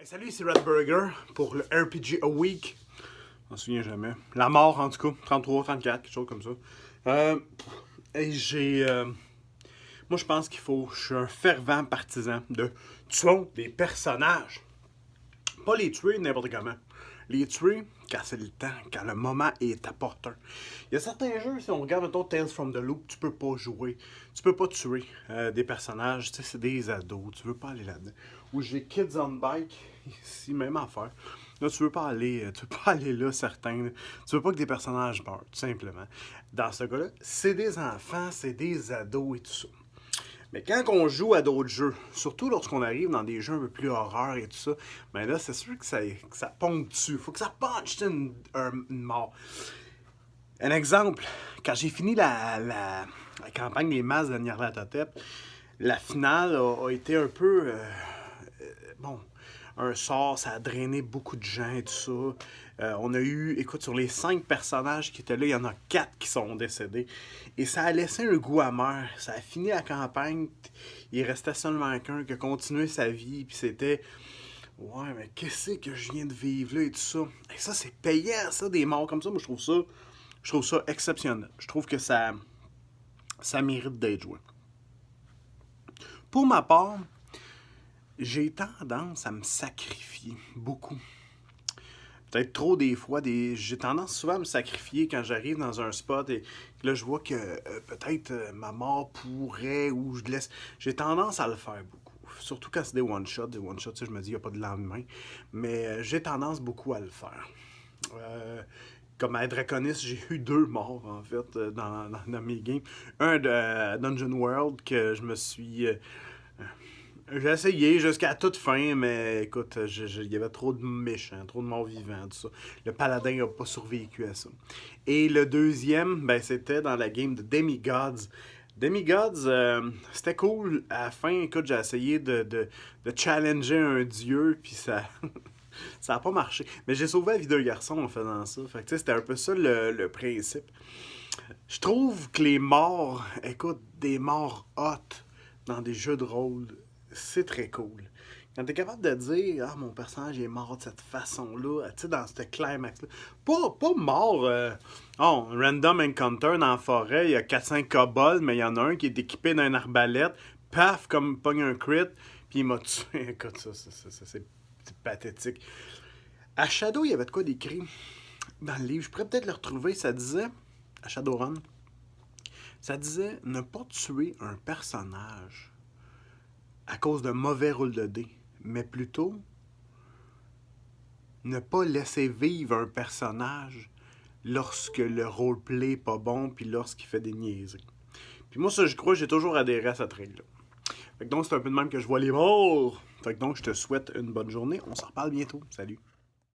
Salut, c'est Red Burger pour le RPG A Week. Je m'en souviens jamais. La mort, en tout cas. 33, 34, quelque chose comme ça. Et moi, je pense qu'il faut. Je suis un fervent partisan de tuer des personnages. Pas les tuer n'importe comment. Les tuer quand c'est le temps, quand le moment est opportun. Il y a certains jeux, si on regarde mettons Tales from the Loop, tu peux pas jouer. Tu peux pas tuer des personnages. Tu sais, c'est des ados. Tu veux pas aller là-dedans. Ou j'ai Kids on Bike, ici, même affaire. Là, tu veux pas aller là, certains. Tu veux pas que des personnages meurent, tout simplement. Dans ce cas-là, c'est des enfants, c'est des ados et tout ça. Mais quand on joue à d'autres jeux, surtout lorsqu'on arrive dans des jeux un peu plus horreur et tout ça, ben là, c'est sûr que ça ponctue. Il faut que ça punche une mort. Un exemple, quand j'ai fini la campagne des masses de Nyarlathotep, la finale a été un peu... bon, un sort, ça a drainé beaucoup de gens et tout ça. On a eu, écoute, sur les 5 personnages qui étaient là, il y en a 4 qui sont décédés. Et ça a laissé un goût amer. Ça a fini la campagne. Il restait seulement qu'un qui a continué sa vie. Puis c'était, ouais, mais qu'est-ce que je viens de vivre là et tout ça. Et ça, c'est payant, ça, des morts comme ça. Moi, je trouve ça exceptionnel. Je trouve que ça mérite d'être joué. Pour ma part, j'ai tendance à me sacrifier beaucoup. Peut-être trop des fois. J'ai tendance souvent à me sacrifier quand j'arrive dans un spot et là je vois que peut-être ma mort pourrait ou je laisse. J'ai tendance à le faire beaucoup. Surtout quand c'est des one-shots. Des one-shots, je me dis, il n'y a pas de lendemain. Mais j'ai tendance beaucoup à le faire. Comme à Draconis, j'ai eu 2 morts en fait dans mes games. Un de Dungeon World que je me suis. J'ai essayé jusqu'à toute fin, mais écoute, il y avait trop de méchants, trop de morts vivants, tout ça. Le paladin n'a pas survécu à ça. Et le deuxième, ben, c'était dans la game de Demigods. Demigods, c'était cool. À la fin, écoute, j'ai essayé de challenger un dieu, puis ça ça n'a pas marché. Mais j'ai sauvé la vie d'un garçon en faisant ça. Fait que, tu sais, c'était un peu ça le principe. Je trouve que les morts, écoute, des morts hot dans des jeux de rôle, c'est très cool. Quand t'es capable de dire, ah, mon personnage est mort de cette façon-là, tu sais, dans ce climax-là. Pas mort, oh, random encounter dans la forêt, il y a 4-5 kobolds, mais il y en a un qui est équipé d'une arbalète, paf, comme pogne un crit, puis il m'a tué. Écoute, ça, c'est pathétique. À Shadow, il y avait de quoi d'écrit dans le livre, je pourrais peut-être le retrouver, ça disait, à Shadowrun, ça disait ne pas tuer un personnage à cause d'un mauvais rôle de dés, mais plutôt ne pas laisser vivre un personnage lorsque le roleplay n'est pas bon puis lorsqu'il fait des niaiseries. Puis moi, ça, je crois, j'ai toujours adhéré à cette règle-là. Fait que donc, c'est un peu de même que je vois les morts. Fait que donc, je te souhaite une bonne journée. On s'en reparle bientôt. Salut!